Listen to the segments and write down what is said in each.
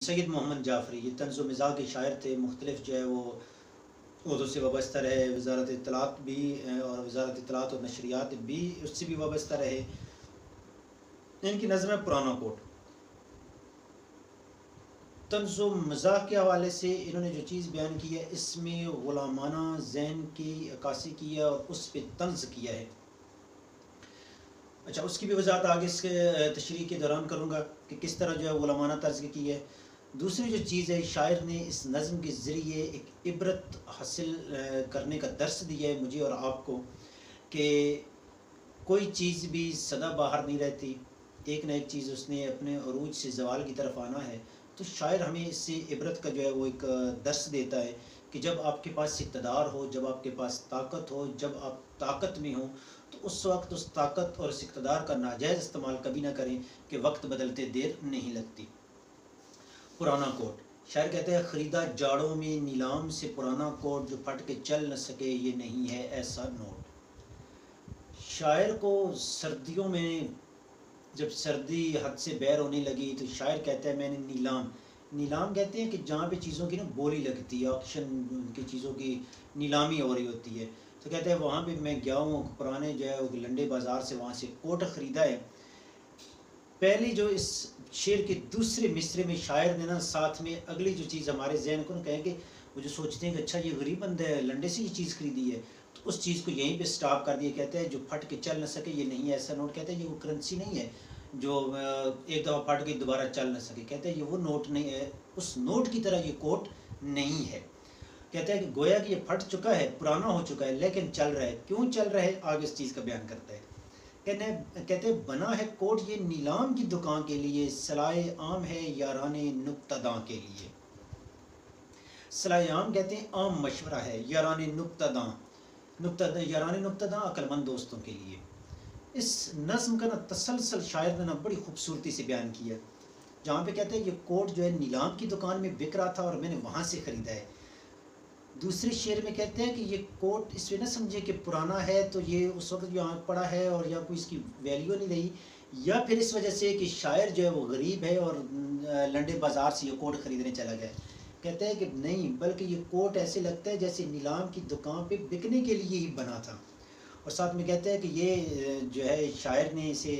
سید محمد جعفری یہ طنز و مزاح کے شاعر تھے، مختلف جو ہے وہ عہدوں سے وابستہ رہے، وزارت اطلاعات بھی اور وزارت اطلاعات اور نشریات بھی اس سے بھی وابستہ رہے۔ ان کی نظم ہے پرانا کوٹ۔ طنز و مزاح کے حوالے سے انہوں نے جو چیز بیان کی ہے، اس میں غلامانہ ذہن کی عکاسی کی ہے اور اس پہ طنز کیا ہے۔ اچھا، اس کی بھی وضاحت آگے اس کے تشریح کے دوران کروں گا کہ کس طرح جو ہے غلامانہ طرز کی ہے۔ دوسری جو چیز ہے، شاعر نے اس نظم کے ذریعے ایک عبرت حاصل کرنے کا درس دیا ہے مجھے اور آپ کو، کہ کوئی چیز بھی سدا باہر نہیں رہتی، ایک نہ ایک چیز اس نے اپنے عروج سے زوال کی طرف آنا ہے۔ تو شاعر ہمیں اس سے عبرت کا جو ہے وہ ایک درس دیتا ہے کہ جب آپ کے پاس اقتدار ہو، جب آپ کے پاس طاقت ہو، جب آپ طاقت میں ہوں، تو اس وقت اس طاقت اور اس اقتدار کا ناجائز استعمال کبھی نہ کریں کہ وقت بدلتے دیر نہیں لگتی۔ پرانا کوٹ، شاعر کہتے ہیں خریدا جاڑوں میں نیلام سے پرانا کوٹ، جو پھٹ کے چل نہ سکے یہ نہیں ہے ایسا نوٹ۔ شاعر کو سردیوں میں جب سردی حد سے بیر ہونے لگی تو شاعر کہتا ہے میں نے نیلام کہتے ہیں کہ جہاں پہ چیزوں کی نا بولی لگتی ہے، آکشن کی چیزوں کی نیلامی ہو رہی ہوتی ہے، تو کہتے ہیں وہاں پہ میں گیا ہوں، پرانے جو ہے وہ لنڈے بازار سے وہاں سے کوٹ خریدا ہے۔ پہلی جو اس شعر کے دوسرے مصرے میں شاعر نے نا ساتھ میں اگلی جو چیز ہمارے ذہن کو نا کہیں کہ وہ جو سوچتے ہیں کہ اچھا یہ غریب بندہ ہے، لنڈے سے یہ چیز خریدی ہے، تو اس چیز کو یہیں پہ سٹاپ کر دیا۔ کہتے ہیں جو پھٹ کے چل نہ سکے یہ نہیں ہے ایسا نوٹ۔ کہتے ہیں یہ وہ کرنسی نہیں ہے جو ایک دفعہ پھٹ کے دوبارہ چل نہ سکے، کہتے ہیں یہ وہ نوٹ نہیں ہے، اس نوٹ کی طرح یہ کوٹ نہیں ہے۔ کہتے ہیں کہ گویا کہ یہ پھٹ چکا ہے، پرانا ہو چکا ہے، لیکن چل رہا ہے۔ کیوں چل رہا ہے آگے اس چیز کا بیان کرتا ہے۔ کہتے بنا ہے کوٹ یہ نیلام کی دکان کے لیے، صلاح عام ہے یاران نکتہ داں کے لیے۔ صلاح عام کہتے ہیں عام مشورہ ہے، یاران نکتہ داں، یاران نکتہ داں عقل مند دوستوں کے لیے۔ اس نظم کا نا تسلسل شاعر نے نا بڑی خوبصورتی سے بیان کیا، جہاں پہ کہتے ہیں یہ کوٹ جو ہے نیلام کی دکان میں بک رہا تھا اور میں نے وہاں سے خریدا ہے۔ دوسرے شعر میں کہتے ہیں کہ یہ کوٹ اس میں نہ سمجھے کہ پرانا ہے تو یہ اس وقت جو آنکھ پڑا ہے اور یا کوئی اس کی ویلیو نہیں رہی، یا پھر اس وجہ سے کہ شاعر جو ہے وہ غریب ہے اور لنڈے بازار سے یہ کوٹ خریدنے چلا گیا۔ کہتے ہیں کہ نہیں، بلکہ یہ کوٹ ایسے لگتا ہے جیسے نیلام کی دکان پہ بکنے کے لیے ہی بنا تھا۔ اور ساتھ میں کہتے ہیں کہ یہ جو ہے شاعر نے اسے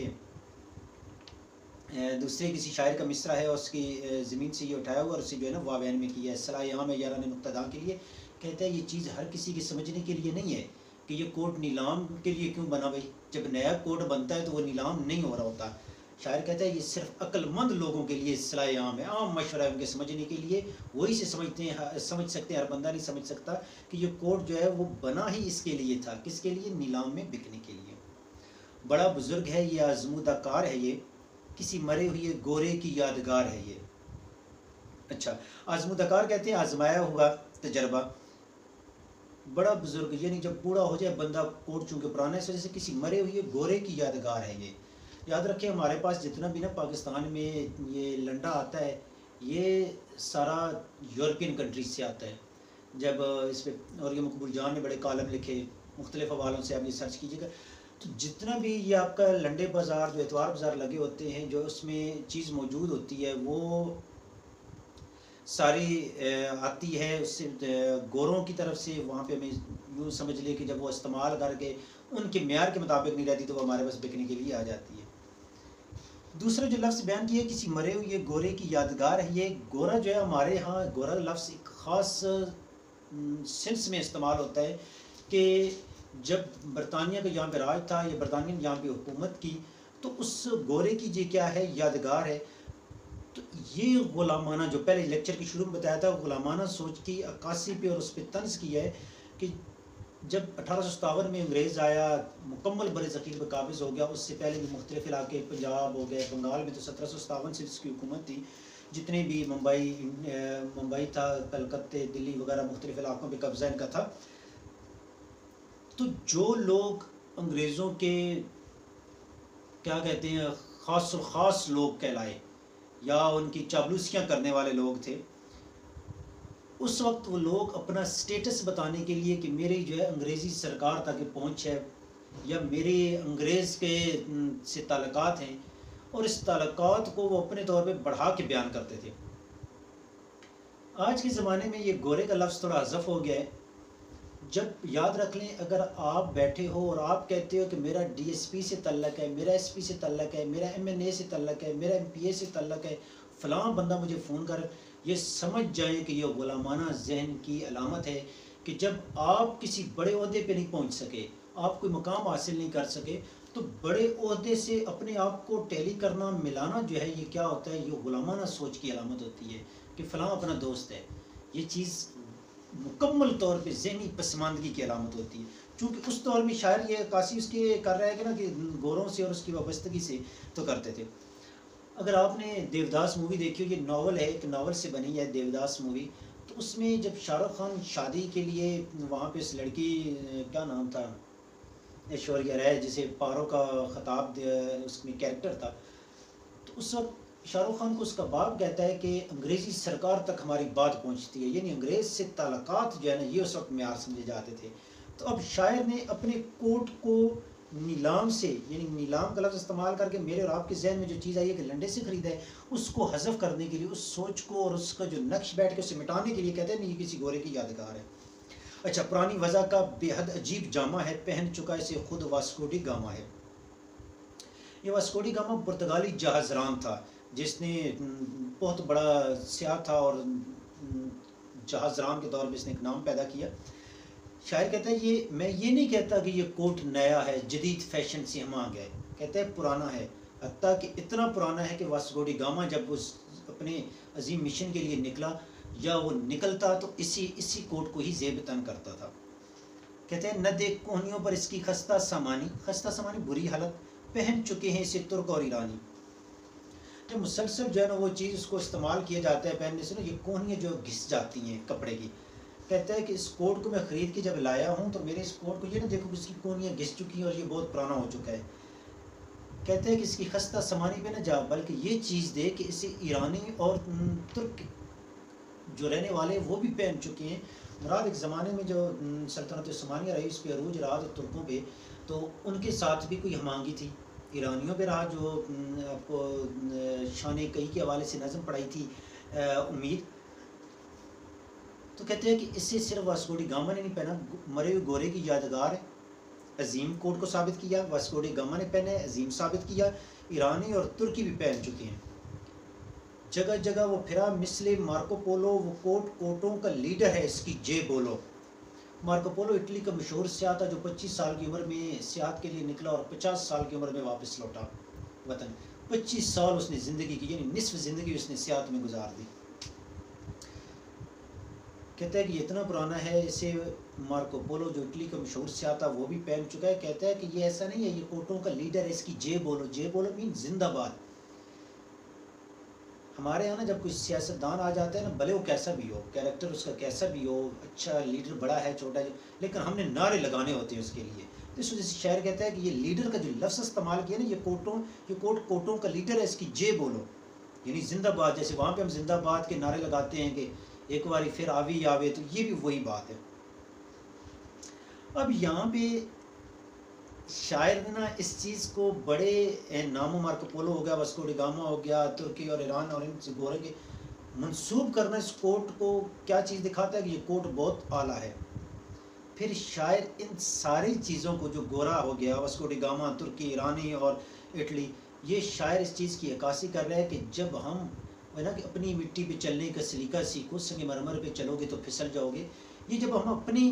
دوسرے کسی شاعر کا مصرع ہے اور اس کی زمین سے یہ اٹھایا ہوا اور اسے جو ہے نا واوین میں کیا ہے، صلاح عام ہے یاران نکتہ داں کے لیے۔ کہتا ہے یہ چیز ہر کسی کے سمجھنے کے لیے نہیں ہے کہ یہ کوٹ نیلام کے لیے کیوں بنا بھائی، جب نیا کوٹ بنتا ہے تو وہ نیلام نہیں ہو رہا ہوتا۔ شاعر کہتا ہے یہ صرف عقل مند لوگوں کے لیے صلاح عام ہے، عام مشورہ ہے ان کے سمجھنے کے لیے، وہی سے سمجھ سکتے ہیں، ہر بندہ نہیں سمجھ سکتا کہ یہ کوٹ جو ہے وہ بنا ہی اس کے لیے تھا، کس کے لیے؟ نیلام میں بکنے کے لیے۔ بڑا بزرگ ہے یہ آزمودہ کار ہے یہ، کسی مرے ہوئے گورے کی یادگار ہے یہ۔ اچھا، آزمودہ کار کہتے ہیں آزمایا ہوا تجربہ۔ بڑا بزرگ یعنی جب بوڑھا ہو جائے بندہ، کوٹ چونکہ پرانا ہے اس وجہ سے کسی مرے ہوئے گورے کی یادگار ہے یہ۔ یاد رکھیں ہمارے پاس جتنا بھی نا پاکستان میں یہ لنڈا آتا ہے یہ سارا یورپین کنٹریز سے آتا ہے۔ جب اس پہ اور یہ مقبول جان نے بڑے کالم لکھے، مختلف حوالوں سے آپ یہ سرچ کیجیے گا، تو جتنا بھی یہ آپ کا لنڈے بازار جو اتوار بازار لگے ہوتے ہیں، جو اس میں چیز موجود ہوتی ہے وہ ساری آتی ہے اس سے گوروں کی طرف سے۔ وہاں پہ ہمیں یوں سمجھ لے کہ جب وہ استعمال کر کے ان کے معیار کے مطابق نہیں رہتی تو وہ ہمارے پاس بکنے کے لیے آ جاتی ہے۔ دوسرا جو لفظ بیان کیا ہے کسی مرے ہوئے گورے کی یادگار ہے، یہ گورا جو ہے ہمارے ہاں گورا لفظ ایک خاص سینس میں استعمال ہوتا ہے کہ جب برطانیہ کا یہاں پہ راج تھا یا برطانیہ نے یہاں پہ حکومت کی تو اس گورے کی یہ کیا ہے؟ یادگار ہے۔ تو یہ غلامانہ جو پہلے لیکچر کے شروع میں بتایا تھا، غلامانہ سوچ کی عکاسی پہ اور اس پہ طنز کیا ہے کہ جب 1857 میں انگریز آیا، مکمل بر صغیر پہ قابض ہو گیا، اس سے پہلے بھی مختلف علاقے پنجاب ہو گئے، بنگال میں تو 1757 سے اس کی حکومت تھی، جتنے بھی ممبئی تھا، کلکتے، دلی وغیرہ مختلف علاقوں پہ قبضہ ان کا تھا۔ تو جو لوگ انگریزوں کے کیا کہتے ہیں خاص لوگ کہلائے یا ان کی چاپلوسیاں کرنے والے لوگ تھے، اس وقت وہ لوگ اپنا سٹیٹس بتانے کے لیے کہ میری جو ہے انگریزی سرکار تک پہنچ ہے یا میرے انگریز کے سے تعلقات ہیں، اور اس تعلقات کو وہ اپنے طور پہ بڑھا کے بیان کرتے تھے۔ آج کے زمانے میں یہ گورے کا لفظ تھوڑا حذف ہو گیا ہے. جب یاد رکھ لیں اگر آپ بیٹھے ہو اور آپ کہتے ہو کہ میرا ڈی ایس پی سے تعلق ہے, میرا ایس پی سے تعلق ہے, میرا ایم این اے سے تعلق ہے, میرا ایم پی اے سے تعلق ہے, فلاں بندہ مجھے فون کر, یہ سمجھ جائیں کہ یہ غلامانہ ذہن کی علامت ہے کہ جب آپ کسی بڑے عہدے پہ نہیں پہنچ سکے, آپ کوئی مقام حاصل نہیں کر سکے, تو بڑے عہدے سے اپنے آپ کو ٹیلی کرنا, ملانا جو ہے یہ کیا ہوتا ہے, یہ غلامانہ سوچ کی علامت ہوتی ہے کہ فلاں اپنا دوست ہے. یہ چیز مکمل طور پہ ذہنی پسماندگی کی علامت ہوتی ہے. چونکہ اس دور میں شاعر یہ عکاسی اس کے کر رہا ہے کہ نا کہ گوروں سے اور اس کی وابستگی سے تو کرتے تھے. اگر آپ نے دیوداس مووی دیکھی ہو, یہ ناول ہے, ایک ناول سے بنی ہے دیوداس مووی, تو اس میں جب شاہ رخ خان شادی کے لیے وہاں پہ اس لڑکی, کیا نام تھا, ایشوریہ رائے, جسے پارو کا خطاب اس میں کیریکٹر تھا, تو اس وقت شاہ رخ خان کو اس کا باپ کہتا ہے کہ انگریزی سرکار تک ہماری بات پہنچتی ہے, یعنی انگریز سے تعلقات جو ہے نا یہ اس وقت معیار سمجھے جاتے تھے. تو اب شاعر نے اپنے کوٹ کو نیلام سے, یعنی نیلام کا لفظ استعمال کر کے میرے اور آپ کے ذہن میں جو چیز آئی ہے کہ لنڈے سے خریدا ہے, اس کو حذف کرنے کے لیے, اس سوچ کو اور اس کا جو نقش بیٹھ کے اسے مٹانے کے لیے کہتے ہیں نہیں یہ کسی گورے کی یادگار ہے. اچھا, پرانی وضع کا بے حد عجیب جامہ ہے, پہن چکا اسے خود واسکو ڈی گاما ہے. یہ واسکو ڈی گاما پرتگالی جہاز ران تھا جس نے بہت بڑا سیاح تھا اور جہاز ران کے طور پہ اس نے ایک نام پیدا کیا. شاعر کہتا ہے یہ میں یہ نہیں کہتا کہ یہ کوٹ نیا ہے, جدید فیشن سے ہم آ گئے, کہتا ہے پرانا ہے, حتیٰ کہ اتنا پرانا ہے کہ واسکو ڈی گاما جب اس اپنے عظیم مشن کے لیے نکلا یا وہ نکلتا تو اسی کوٹ کو ہی زیب تن کرتا تھا. کہتے ہیں نہ دیکھ کوہنیوں پر اس کی خستہ سامانی بری حالت, پہن چکے ہیں اسے ترک اور ایرانی. جو مسلسل جو ہے نا وہ چیز اس کو استعمال کیا جاتا ہے پہننے سے نا, یہ کوہنیاں جو گھس جاتی ہیں کپڑے کی. کہتا ہے کہ اس کوٹ کو میں خرید کے جب لایا ہوں تو میرے اس کوٹ کو یہ نہ دیکھو کہ اس کی کوہنیاں گھس چکی ہیں اور یہ بہت پرانا ہو چکا ہے. کہتے ہیں کہ اس کی خستہ سامانی پہ نہ جا, بلکہ یہ چیز دے کہ اسے ایرانی اور ترک جو رہنے والے وہ بھی پہن چکے ہیں. مراد ایک زمانے میں جو سلطنت عثمانیہ رہی اس پہ عروج رہا تو ترکوں پہ, تو ان کے ساتھ بھی کوئی ہمانگی تھی. ایرانیوں پہ رہا جو آپ کو شان کئی کے حوالے سے نظم پڑھائی تھی امید. تو کہتے ہیں کہ اس سے صرف واسکو ڈی گاما نے نہیں پہنا, مرے ہوئے گورے کی یادگار ہے, عظیم کوٹ کو ثابت کیا, واسکو ڈی گاما نے پہنا ہے, عظیم ثابت کیا, ایرانی اور ترکی بھی پہن چکے ہیں. جگہ جگہ وہ پھرا مثل مارکو پولو, وہ کوٹوں کا لیڈر ہے اس کی جے بولو. مارکو پولو اٹلی کا مشہور سیاح تھا جو 25 سال کی عمر میں سیاحت کے لیے نکلا اور 50 سال کی عمر میں واپس لوٹا وطن. 25 سال اس نے زندگی کی, یعنی نصف زندگی اس نے سیاحت میں گزار دی. کہتا ہے کہ یہ اتنا پرانا ہے, اسے مارکو پولو جو اٹلی کا مشہور سیاح تھا وہ بھی پہن چکا ہے. کہتا ہے کہ یہ ایسا نہیں ہے, یہ کوٹوں کا لیڈر ہے, اس کی جے بولو مین زندہ باد. ہمارے یہاں نا جب کوئی سیاستدان آ جاتا ہے نا, بھلے وہ کیسا بھی ہو, کیریکٹر اس کا کیسا بھی ہو, اچھا لیڈر بڑا ہے چھوٹا ہے, لیکن ہم نے نعرے لگانے ہوتے ہیں اس کے لیے. اس وجہ سے شاعر کہتا ہے کہ یہ لیڈر کا جو لفظ استعمال کیا نا, یہ کوٹوں کا لیڈر ہے, اس کی جے بولو, یعنی زندہ باد. جیسے وہاں پہ ہم زندہ باد کے نعرے لگاتے ہیں کہ ایک باری پھر آوی آوے, تو یہ بھی وہی بات ہے. اب یہاں پہ شاعر نے نا اس چیز کو بڑے ناموں, مارکو پولو ہو گیا, واسکو ڈی گاما ہو گیا, ترکی اور ایران اور ان سے گورے کے منسوب کرنا اس کوٹ کو کیا چیز دکھاتا ہے کہ یہ کوٹ بہت اعلیٰ ہے. پھر شاعر ان ساری چیزوں کو جو گورا ہو گیا, واسکو ڈی گاما, ترکی, ایرانی اور اٹلی, یہ شاعر اس چیز کی عکاسی کر رہا ہے کہ جب ہم نا کہ اپنی مٹی پہ چلنے کا سلیقہ سیکھو, سنگ مرمر پہ چلو گے تو پھسل جاؤ گے. یہ جب ہم اپنی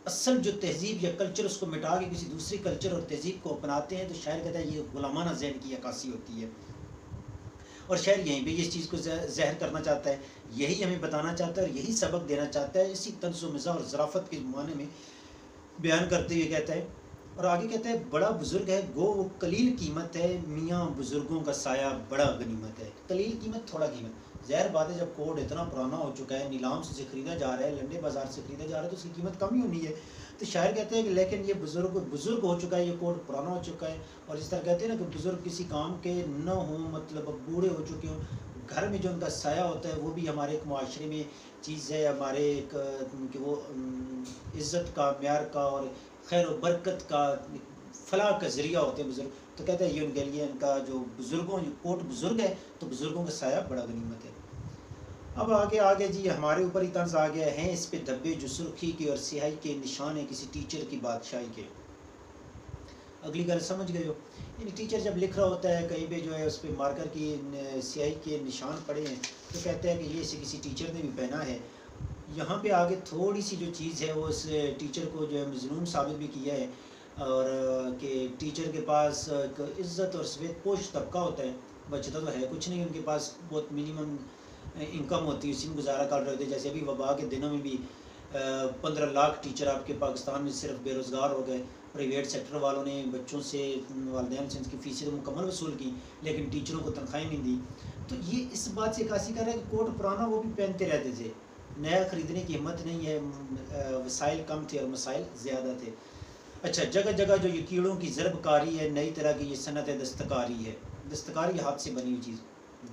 اصل جو تہذیب یا کلچر اس کو مٹا کے کسی دوسری کلچر اور تہذیب کو اپناتے ہیں, تو شاعر کہتا ہے یہ غلامانہ ذہن کی عکاسی ہوتی ہے. اور شاعر یہیں پہ اس چیز کو ظاہر کرنا چاہتا ہے, یہی ہمیں بتانا چاہتا ہے اور یہی سبق دینا چاہتا ہے, اسی طنز و مزاح اور ظرافت کے معنی میں بیان کرتے ہوئے کہتا ہے. اور آگے کہتا ہے بڑا بزرگ ہے گو وہ قلیل قیمت ہے, میاں بزرگوں کا سایہ بڑا غنیمت ہے. قلیل قیمت تھوڑا قیمت, ظاہر بات ہے جب کوڈ اتنا پرانا ہو چکا ہے, نیلام سے خریدا جا رہا ہے, لنڈے بازار سے خریدا جا رہا ہے, تو اس کی قیمت کم ہی ہونی ہے. تو شاعر کہتے ہیں کہ لیکن یہ بزرگ ہو چکا ہے, یہ کوڈ پرانا ہو چکا ہے. اور اس طرح کہتے ہیں نا کہ بزرگ کسی کام کے نہ ہوں, مطلب اب بوڑھے ہو چکے ہوں, گھر میں جو ان کا سایہ ہوتا ہے وہ بھی ہمارے ایک معاشرے میں چیز ہے, ہمارے ایک کہ وہ عزت کا, معیار کا اور خیر و برکت کا, فلاح کا ذریعہ ہوتے ہیں بزرگ. تو کہتے ہیں یہ ان کے لیے ان کا جو بزرگوں, جو کوٹ بزرگ ہے, تو بزرگوں کا سایہ بڑا غنیمت ہے. اب آگے جی ہمارے اوپر ہی طنز آ گیا ہے، اس پہ دھبے جو سرخی کے اور سیاہی کے نشان ہیں کسی ٹیچر کی بادشاہی کے۔ اگلی گل سمجھ گئے ہو؟ یعنی ٹیچر جب لکھ رہا ہوتا ہے کہیں پہ جو ہے اس پہ مارکر کی سیاہی کے نشان پڑے ہیں تو کہتا ہے کہ یہ اسے کسی ٹیچر نے بھی پہنا ہے۔ یہاں پہ آگے تھوڑی سی جو چیز ہے وہ اس ٹیچر کو جو ہے مظلوم ثابت بھی کیا ہے، اور کہ ٹیچر کے پاس ایک عزت اور سفید پوش طبقہ ہوتا ہے، بچتا تو ہے کچھ نہیں، ان کے پاس بہت منیمم انکم ہوتی ہے، اسی میں گزارا کر رہے ہوتے ہیں۔ جیسے ابھی وبا کے دنوں میں بھی 15 لاکھ ٹیچر آپ کے پاکستان میں صرف بے روزگار ہو گئے۔ پرائیویٹ سیکٹر والوں نے بچوں سے، والدین سے ان کی فیسیں تو مکمل وصول کی، لیکن ٹیچروں کو تنخواہیں نہیں دی۔ تو یہ اس بات سے عکاسی کر رہا ہے کہ کوٹ پرانا وہ بھی پہنتے رہتے تھے، نیا خریدنے کی ہمت نہیں ہے، وسائل کم تھے اور مسائل زیادہ تھے۔ اچھا، جگہ جگہ جو یہ کیڑوں کی ضرب کاری ہے، نئی طرح کی یہ صنعت دستکاری ہے۔ دستکاری ہاتھ سے بنی ہوئی چیز،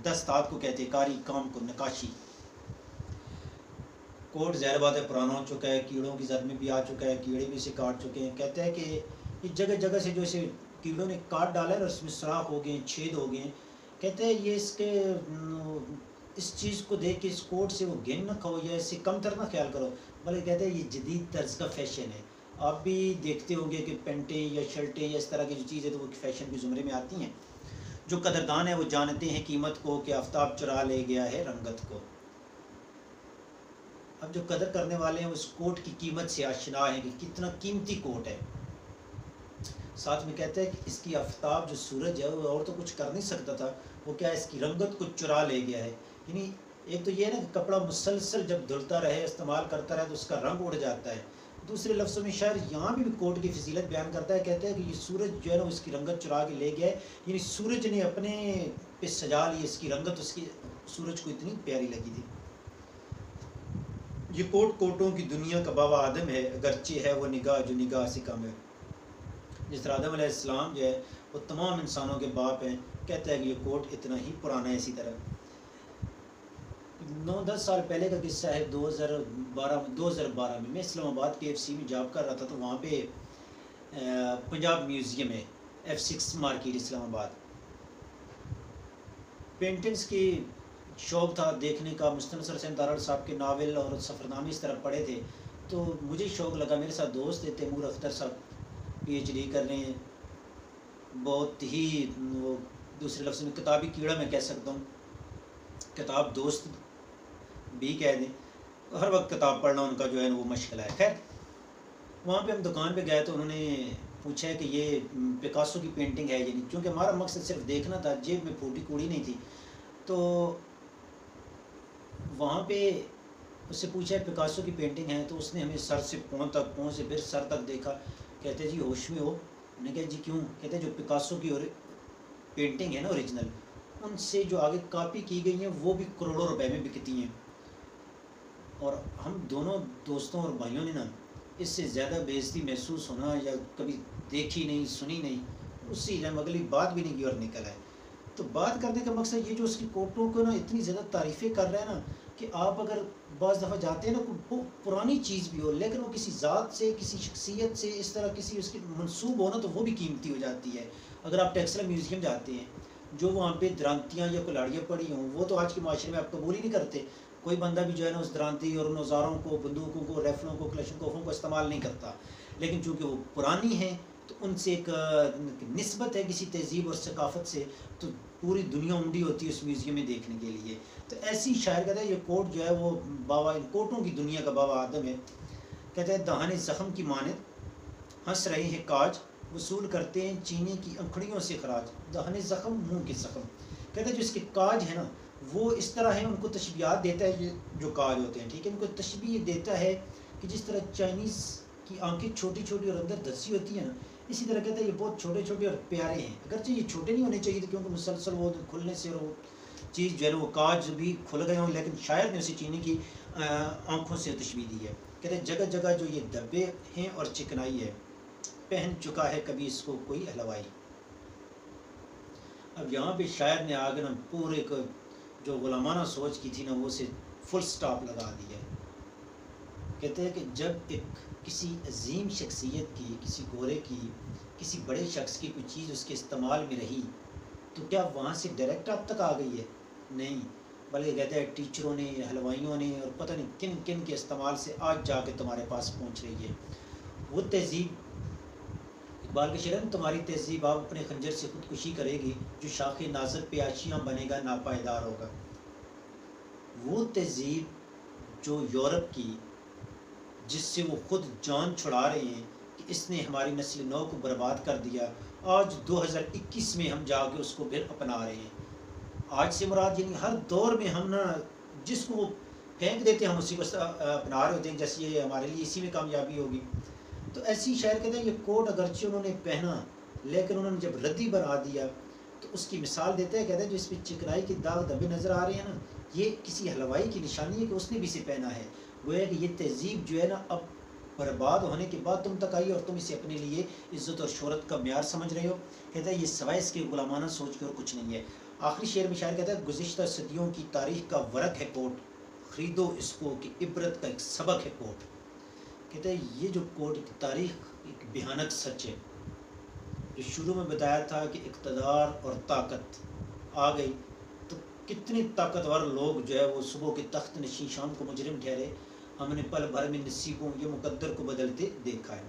دست ہاتھ کو کہتے ہیں، کاری کام کو، نقاشی۔ کوٹ ظاہر بات ہے پرانا ہو چکا ہے، کیڑوں کی زد میں بھی آ چکا ہے، کیڑے بھی اسے کاٹ چکے ہیں۔ کہتا ہے کہ یہ جگہ جگہ سے جو اسے کیڑوں نے کاٹ ڈالا ہے اور اس میں سوراخ ہو گئے ہیں، چھید ہو گئے ہیں۔ کہتے ہیں یہ اس چیز کو دیکھ کے اس کوٹ سے وہ گن نہ کھو یا اس سے کم تر نہ خیال کرو، بلکہ کہتے ہیں یہ جدید طرز کا فیشن ہے۔ آپ بھی دیکھتے ہوں گے کہ پینٹیں یا شرٹیں یا اس طرح کی جو چیزیں تو وہ فیشن کے زمرے میں آتی ہیں۔ جو قدردان ہے وہ جانتے ہیں قیمت کو کہ آفتاب چرا لے گیا ہے رنگت کو۔ اب جو قدر کرنے والے ہیں اس کوٹ کی قیمت سے آشنا ہیں کہ کتنا قیمتی کوٹ ہے۔ ساتھ میں کہتے ہیں کہ اس کی آفتاب جو سورج ہے وہ اور تو کچھ کر نہیں سکتا تھا، وہ کیا اس کی رنگت کو چرا لے گیا ہے۔ یعنی ایک تو یہ ہے نا کہ کپڑا مسلسل جب دھلتا رہے، استعمال کرتا رہے تو اس کا رنگ اڑ جاتا ہے۔ دوسرے لفظوں میں شاعر یہاں بھی کوٹ کی فضیلت بیان کرتا ہے، کہتا ہے کہ یہ سورج جو ہے نا اس کی رنگت چرا کے لے گیا ہے، یعنی سورج نے اپنے پہ سجا لی اس کی رنگت، اس کی سورج کو اتنی پیاری لگی تھی۔ یہ کوٹ کوٹوں کی دنیا کا بابا آدم ہے، اگرچہ ہے وہ نگاہ جو نگاہ سے کم ہے۔ جس طرح آدم علیہ السلام جو ہے وہ تمام انسانوں کے باپ ہیں، کہتا ہے کہ یہ کوٹ اتنا ہی پرانا ہے۔ اسی طرح 9-10 سال پہلے کا قصہ ہے، 2012 میں اسلام آباد کے KFC میں جاب کر رہا تھا، تو وہاں پہ پنجاب میوزیم ہے، F6 مارکیٹ اسلام آباد۔ پینٹنگز کی شوق تھا دیکھنے کا، مستنصر حسین دارال صاحب کے ناول اور سفرنامے اس طرح پڑھے تھے، تو مجھے شوق لگا۔ میرے ساتھ دوست تھے تیمور اختر صاحب، PhD کر رہے ہیں، بہت ہی وہ دوسرے لفظ میں کتابی کیڑا میں کہہ سکتا ہوں، کتاب دوست بھی کہہ دیں، ہر وقت کتاب پڑھنا ان کا جو ہے وہ مشغلہ ہے۔ خیر، وہاں پہ ہم دکان پہ گئے تو انہوں نے پوچھا ہے کہ یہ پکاسو کی پینٹنگ ہے، یعنی چونکہ ہمارا مقصد صرف دیکھنا تھا، جیب میں پھوٹی کوڑی نہیں تھی، تو وہاں پہ اس سے پوچھا ہے پکاسو کی پینٹنگ ہے، تو اس نے ہمیں سر سے پاؤں تک، پاؤں سے پھر سر تک دیکھا، کہتے جی ہوش میں ہو؟ ہم نے کہا جی کیوں؟ کہتے جو پکاسو کی پینٹنگ ہے نا اوریجنل، ان سے جو آگے کاپی کی گئی ہیں وہ بھی کروڑوں روپے میں بکتی ہیں، اور ہم دونوں دوستوں اور بھائیوں نے نا اس سے زیادہ بے عزتی محسوس ہونا یا کبھی دیکھی نہیں سنی نہیں، اسی ٹائم اگلی بات بھی نہیں کی اور نکل آئے۔ تو بات کرنے کا مقصد یہ جو اس کی کوٹوں کو نا اتنی زیادہ تعریفیں کر رہے ہیں نا کہ آپ اگر بعض دفعہ جاتے ہیں نا وہ پرانی چیز بھی ہو لیکن وہ کسی ذات سے، کسی شخصیت سے اس طرح کسی اس کی منسوب ہونا تو وہ بھی قیمتی ہو جاتی ہے۔ اگر آپ ٹیکسلا میوزیم جاتے ہیں، جو وہاں پہ درانتیاں یا کلاڑیاں پڑی ہوں وہ تو آج کے معاشرے میں آپ قبول ہی نہیں کرتے، کوئی بندہ بھی جو ہے نا اس درانتی اور ان اوزاروں کو، بندوقوں کو، ریفلوں کو، کلشن کوفوں کو استعمال نہیں کرتا، لیکن چونکہ وہ پرانی ہیں تو ان سے ایک نسبت ہے کسی تہذیب اور ثقافت سے، تو پوری دنیا امڈی ہوتی ہے اس میوزیم میں دیکھنے کے لیے۔ تو ایسی شاعر کہتا ہے یہ کوٹ جو ہے وہ بابا، ان کوٹوں کی دنیا کا بابا آدم ہے۔ کہتا ہے دہانے زخم کی مانند ہنس رہے ہیں کاج، وصول کرتے ہیں چینے کی انکھڑیوں سے خراج۔ دہانے زخم، منہ کے زخم، کہتا ہے جو اس کے کاج ہے نا وہ اس طرح ہے، ان کو تشبیہات دیتا ہے، یہ جو کاج ہوتے ہیں ٹھیک ہے، ان کو تشبیہ دیتا ہے کہ جس طرح چائنیز کی آنکھیں چھوٹی چھوٹی اور اندر دھسی ہوتی ہیں نا، اسی طرح کہتا ہے یہ بہت چھوٹے چھوٹے اور پیارے ہیں، اگرچہ یہ چھوٹے نہیں ہونے چاہیے تھے کیونکہ مسلسل وہ کھلنے سے اور وہ چیز جو ہے وہ کاج بھی کھل گئے ہوں، لیکن شاعر نے اسے چینے کی آنکھوں سے تشبیہ دی ہے۔ کہتے ہیں جگہ جگہ جو یہ دبے ہیں اور چکنائی ہے، پہن چکا ہے کبھی اس کو کوئی اہلوائی۔ اب یہاں پہ شاعر نے آگے نا پورے کو جو غلامانہ سوچ کی تھی نا وہ اسے فل سٹاپ لگا دی ہے۔ کہتے ہیں کہ جب ایک کسی عظیم شخصیت کی، کسی گورے کی، کسی بڑے شخص کی کوئی چیز اس کے استعمال میں رہی تو کیا وہاں سے ڈائریکٹ آپ تک آ گئی ہے؟ نہیں، بلکہ کہتے ہیں ٹیچروں نے، حلوائیوں نے اور پتہ نہیں کن کن کے استعمال سے آج جا کے تمہارے پاس پہنچ رہی ہے وہ تہذیب۔ اقبال کے شعر میں تمہاری تہذیب آپ اپنے خنجر سے خودکشی کرے گی، جو شاخ ناظر پہ آشیاں بنے گا ناپائیدار ہوگا۔ وہ تہذیب جو یورپ کی، جس سے وہ خود جان چھڑا رہے ہیں کہ اس نے ہماری نسل نو کو برباد کر دیا، آج 2021 میں ہم جا کے اس کو پھر اپنا رہے ہیں۔ آج سے مراد یعنی ہر دور میں ہم نا جس کو پھینک دیتے ہیں ہم اسی کو اپنا رہے ہوتے ہیں، جیسے یہ ہمارے لیے اسی میں کامیابی ہوگی۔ تو ایسی شاعر کہتے ہیں یہ کوٹ اگرچہ انہوں نے پہنا لیکن انہوں نے جب ردی بنا دیا تو اس کی مثال دیتے ہیں، کہتے ہیں جو اس پہ چکنائی کے داغ دھبے نظر آ رہے ہیں نا، یہ کسی حلوائی کی نشانی ہے کہ اس نے بھی اسے پہنا ہے۔ گویا کہ یہ تہذیب جو ہے نا اب برباد ہونے کے بعد تم تک آئی اور تم اسے اپنے لیے عزت اور شہرت کا معیار سمجھ رہے ہو۔ کہتا ہے یہ سوائے اس کے غلامانہ سوچ کے اور کچھ نہیں ہے۔ آخری شعر میں شاعر کہتا ہے گزشتہ صدیوں کی تاریخ کا ورق ہے کوٹ، خریدو اس کو کہ عبرت کا ایک سبق ہے کوٹ۔ کہتے ہیں یہ جو کوٹ کی تاریخ ایک بھیانک سچ ہے، جو شروع میں بتایا تھا کہ اقتدار اور طاقت آ گئی تو کتنے طاقتور لوگ جو ہے وہ صبح کے تخت نشین شام کو مجرم ٹھہرے، ہم نے پل بھر میں نصیبوں یہ مقدر کو بدلتے دیکھا ہے۔